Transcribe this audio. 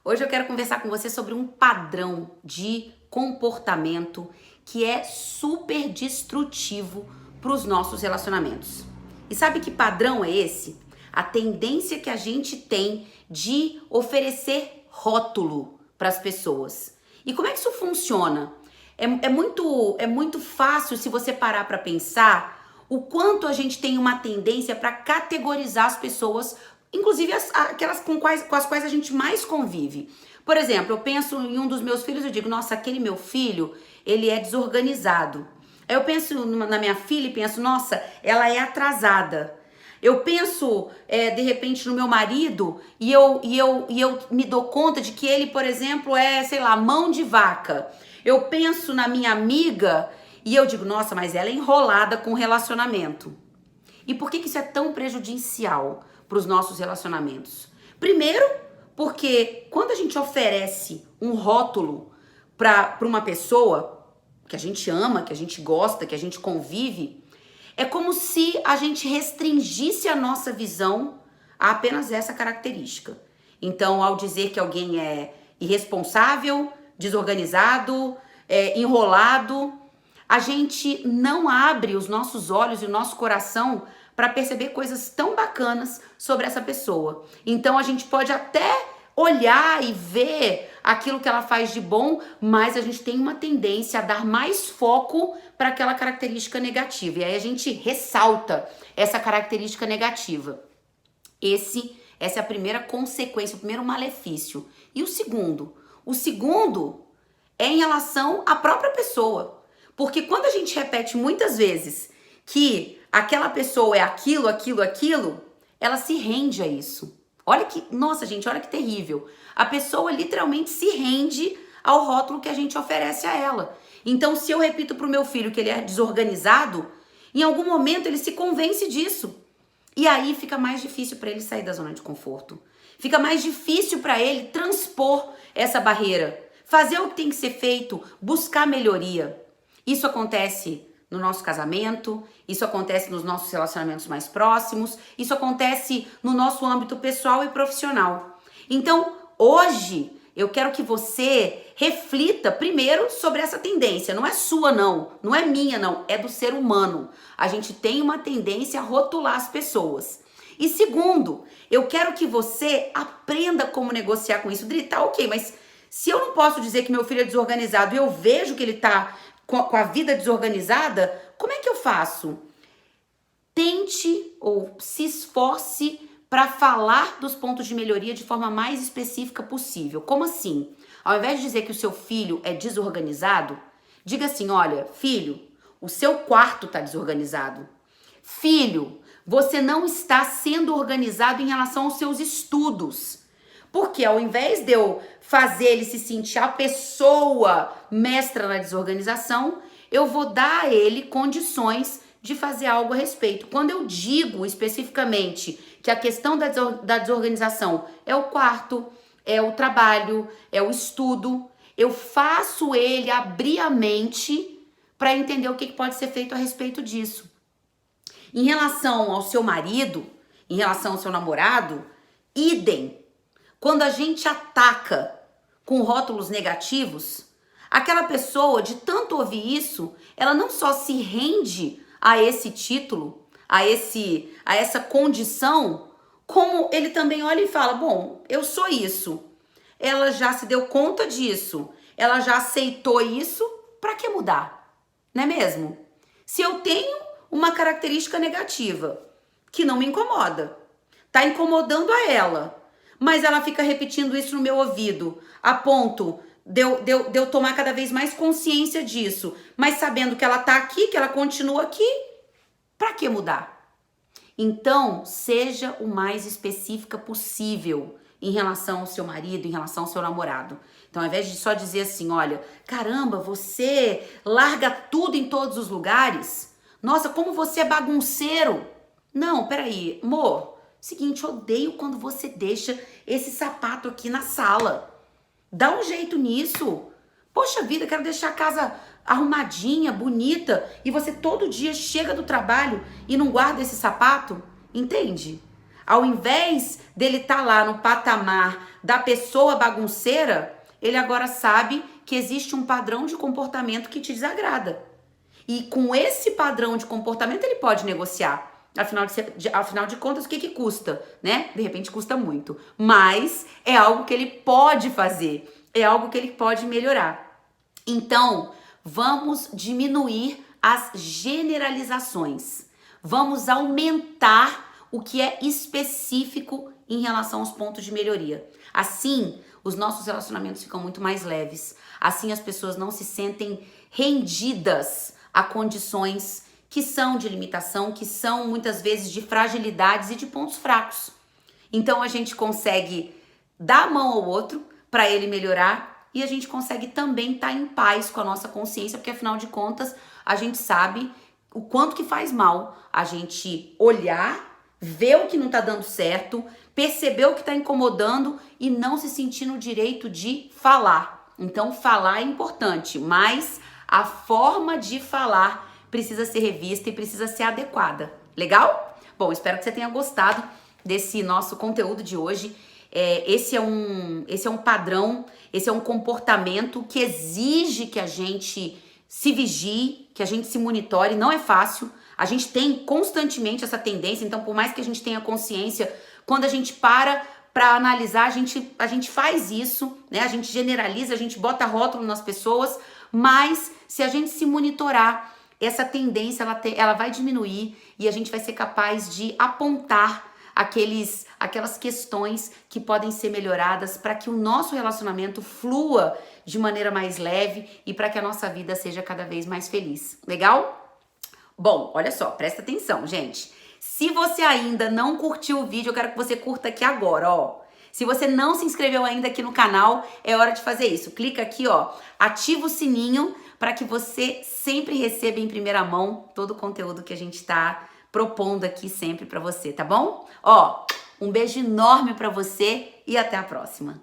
Hoje eu quero conversar com você sobre um padrão de comportamento que é super destrutivo para os nossos relacionamentos. E sabe que padrão é esse? A tendência que a gente tem de oferecer rótulo para as pessoas. E como é que isso funciona? É muito fácil se você parar para pensar o quanto a gente tem uma tendência para categorizar as pessoas, inclusive aquelas com as quais a gente mais convive. Por exemplo, eu penso em um dos meus filhos, eu digo, nossa, aquele meu filho, ele é desorganizado. Aí eu penso na minha filha e penso, nossa, ela é atrasada. Eu penso, de repente, no meu marido e eu me dou conta de que ele, por exemplo, é, sei lá, mão de vaca. Eu penso na minha amiga e eu digo, nossa, mas ela é enrolada com relacionamento. E por que isso é tão prejudicial para os nossos relacionamentos? Primeiro, porque quando a gente oferece um rótulo para uma pessoa que a gente ama, que a gente gosta, que a gente convive, é como se a gente restringisse a nossa visão a apenas essa característica. Então, ao dizer que alguém é irresponsável, desorganizado, enrolado, a gente não abre os nossos olhos e o nosso coração para perceber coisas tão bacanas sobre essa pessoa. Então, a gente pode até olhar e ver aquilo que ela faz de bom, mas a gente tem uma tendência a dar mais foco para aquela característica negativa. E aí a gente ressalta essa característica negativa. Essa é a primeira consequência, o primeiro malefício. E o segundo? O segundo é em relação à própria pessoa. Porque quando a gente repete muitas vezes que aquela pessoa é aquilo, ela se rende a isso. Olha que, nossa gente, olha que terrível. A pessoa literalmente se rende ao rótulo que a gente oferece a ela. Então, se eu repito pro meu filho que ele é desorganizado, em algum momento ele se convence disso. E aí fica mais difícil para ele sair da zona de conforto. Fica mais difícil para ele transpor essa barreira, fazer o que tem que ser feito, buscar melhoria. Isso acontece no nosso casamento, isso acontece nos nossos relacionamentos mais próximos, isso acontece no nosso âmbito pessoal e profissional. Então, hoje, eu quero que você reflita primeiro sobre essa tendência. Não é sua, não é minha, não, é do ser humano. A gente tem uma tendência a rotular as pessoas. E segundo, eu quero que você aprenda como negociar com isso. Dri, tá ok, mas se eu não posso dizer que meu filho é desorganizado e eu vejo que ele tá com a vida desorganizada, como é que eu faço? Tente ou se esforce para falar dos pontos de melhoria de forma mais específica possível. Como assim? Ao invés de dizer que o seu filho é desorganizado, diga assim, olha, filho, o seu quarto está desorganizado. Filho, você não está sendo organizado em relação aos seus estudos. Porque ao invés de eu fazer ele se sentir a pessoa mestra na desorganização, eu vou dar a ele condições de fazer algo a respeito. Quando eu digo especificamente que a questão da desorganização é o quarto, é o trabalho, é o estudo, eu faço ele abrir a mente para entender o que pode ser feito a respeito disso. Em relação ao seu marido, em relação ao seu namorado, idem. Quando a gente ataca com rótulos negativos, aquela pessoa, de tanto ouvir isso, ela não só se rende a esse título, a essa condição, como ele também olha e fala, bom, eu sou isso. Ela já se deu conta disso, ela já aceitou isso, para que mudar? Não é mesmo? Se eu tenho uma característica negativa que não me incomoda, tá incomodando a ela, mas ela fica repetindo isso no meu ouvido, a ponto de eu tomar cada vez mais consciência disso, mas sabendo que ela tá aqui, que ela continua aqui, pra que mudar? Então, seja o mais específica possível em relação ao seu marido, em relação ao seu namorado. Então, ao invés de só dizer assim, olha, caramba, você larga tudo em todos os lugares, nossa, como você é bagunceiro. Não, peraí, amor, seguinte, eu odeio quando você deixa esse sapato aqui na sala. Dá um jeito nisso. Poxa vida, quero deixar a casa arrumadinha, bonita, e você todo dia chega do trabalho e não guarda esse sapato? Entende? Ao invés dele estar lá no patamar da pessoa bagunceira, ele agora sabe que existe um padrão de comportamento que te desagrada. E com esse padrão de comportamento ele pode negociar. Afinal de contas, o que custa, né? De repente custa muito. Mas é algo que ele pode fazer. É algo que ele pode melhorar. Então, vamos diminuir as generalizações. Vamos aumentar o que é específico em relação aos pontos de melhoria. Assim, os nossos relacionamentos ficam muito mais leves. Assim, as pessoas não se sentem rendidas a condições que são de limitação, que são muitas vezes de fragilidades e de pontos fracos. Então, a gente consegue dar a mão ao outro para ele melhorar e a gente consegue também estar em paz com a nossa consciência, porque afinal de contas, a gente sabe o quanto que faz mal a gente olhar, ver o que não tá dando certo, perceber o que tá incomodando e não se sentir no direito de falar. Então, falar é importante, mas a forma de falar precisa ser revista e precisa ser adequada. Legal? Bom, espero que você tenha gostado desse nosso conteúdo de hoje. Esse é um padrão, esse é um comportamento que exige que a gente se vigie, que a gente se monitore. Não é fácil. A gente tem constantemente essa tendência, então por mais que a gente tenha consciência, quando a gente para analisar, a gente faz isso, né? A gente generaliza, a gente bota rótulo nas pessoas, mas se a gente se monitorar, essa tendência ela vai diminuir e a gente vai ser capaz de apontar aquelas questões que podem ser melhoradas para que o nosso relacionamento flua de maneira mais leve e para que a nossa vida seja cada vez mais feliz. Legal? Bom, olha só, presta atenção, gente. Se você ainda não curtiu o vídeo, eu quero que você curta aqui agora, ó. Se você não se inscreveu ainda aqui no canal, é hora de fazer isso. Clica aqui, ó, ativa o sininho para que você sempre receba em primeira mão todo o conteúdo que a gente tá propondo aqui sempre para você, tá bom? Ó, um beijo enorme para você e até a próxima.